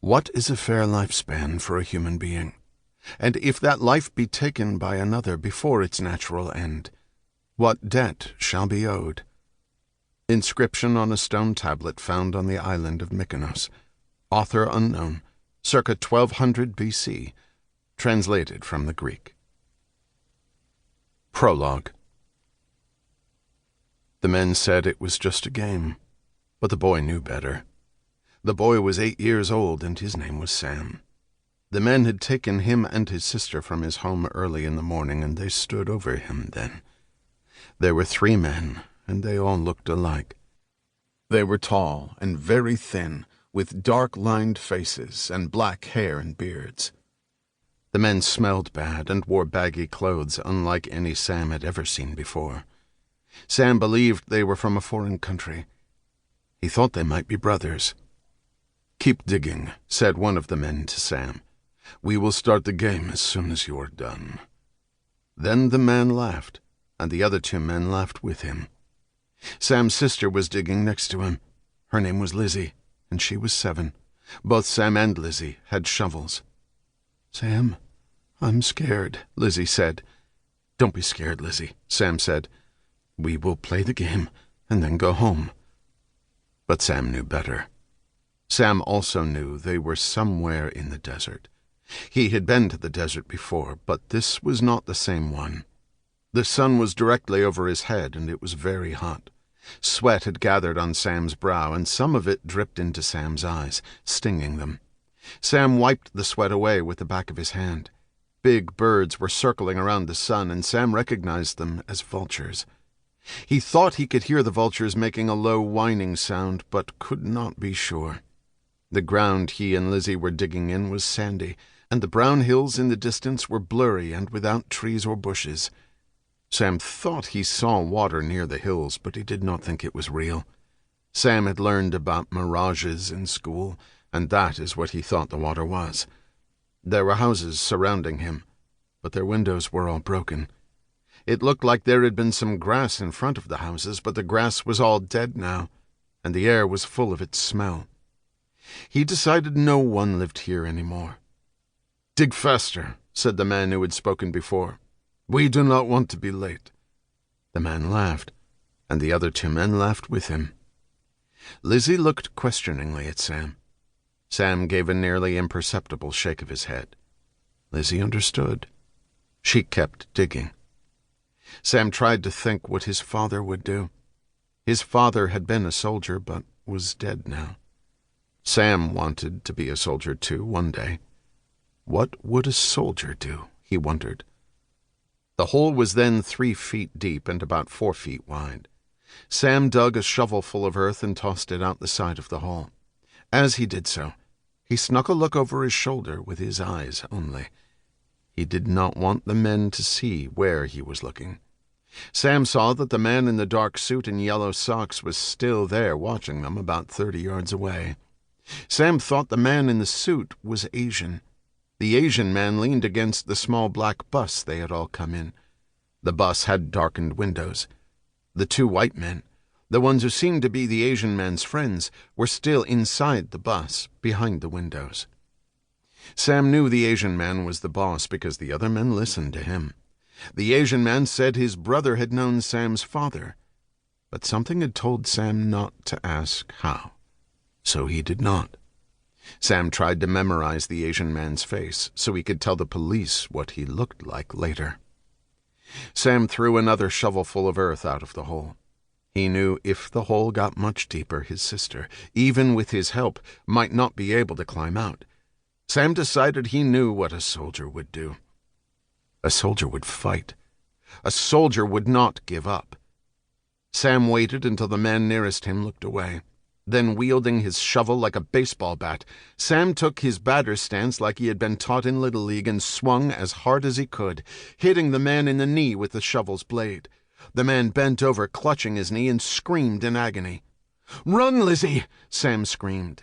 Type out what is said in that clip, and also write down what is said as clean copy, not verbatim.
What is a fair lifespan for a human being? And if that life be taken by another before its natural end, what debt shall be owed? Inscription on a stone tablet found on the island of Mykonos. Author unknown. Circa 1200 BC. Translated from the Greek. Prologue. The men said it was just a game, but the boy knew better. The boy was 8 years old, and his name was Sam. The men had taken him and his sister from his home early in the morning, and they stood over him then. There were 3 men, and they all looked alike. They were tall and very thin, with dark-lined faces and black hair and beards. The men smelled bad and wore baggy clothes unlike any Sam had ever seen before. Sam believed they were from a foreign country. He thought they might be brothers. "Keep digging," said one of the men to Sam. "We will start the game as soon as you are done." Then the man laughed, and the other 2 men laughed with him. Sam's sister was digging next to him. Her name was Lizzie, and she was 7. Both Sam and Lizzie had shovels. "Sam, I'm scared," Lizzie said. "Don't be scared, Lizzie," Sam said. "We will play the game and then go home." But Sam knew better. Sam also knew they were somewhere in the desert. He had been to the desert before, but this was not the same one. The sun was directly over his head, and it was very hot. Sweat had gathered on Sam's brow, and some of it dripped into Sam's eyes, stinging them. Sam wiped the sweat away with the back of his hand. Big birds were circling around the sun, and Sam recognized them as vultures. He thought he could hear the vultures making a low whining sound, but could not be sure. The ground he and Lizzie were digging in was sandy, and the brown hills in the distance were blurry and without trees or bushes. Sam thought he saw water near the hills, but he did not think it was real. Sam had learned about mirages in school, and that is what he thought the water was. There were houses surrounding him, but their windows were all broken. It looked like there had been some grass in front of the houses, but the grass was all dead now, and the air was full of its smell. He decided no one lived here anymore. "Dig faster," said the man who had spoken before. "We do not want to be late." The man laughed, and the other 2 men laughed with him. Lizzie looked questioningly at Sam. Sam gave a nearly imperceptible shake of his head. Lizzie understood. She kept digging. Sam tried to think what his father would do. His father had been a soldier, but was dead now. Sam wanted to be a soldier too one day. What would a soldier do, he wondered. The hole was then 3 feet deep and about 4 feet wide. Sam dug a shovel full of earth and tossed it out the side of the hole. As he did so, he snuck a look over his shoulder with his eyes only. He did not want the men to see where he was looking. Sam saw that the man in the dark suit and yellow socks was still there watching them about 30 yards away. Sam thought the man in the suit was Asian. The Asian man leaned against the small black bus they had all come in. The bus had darkened windows. The 2 white men, the ones who seemed to be the Asian man's friends, were still inside the bus, behind the windows. Sam knew the Asian man was the boss because the other men listened to him. The Asian man said his brother had known Sam's father, but something had told Sam not to ask how. So he did not. Sam tried to memorize the Asian man's face so he could tell the police what he looked like later. Sam threw another shovelful of earth out of the hole. He knew if the hole got much deeper, his sister, even with his help, might not be able to climb out. Sam decided he knew what a soldier would do. A soldier would fight. A soldier would not give up. Sam waited until the man nearest him looked away. Then, wielding his shovel like a baseball bat, Sam took his batter stance like he had been taught in Little League and swung as hard as he could, hitting the man in the knee with the shovel's blade. The man bent over, clutching his knee, and screamed in agony. "Run, Lizzie!" Sam screamed.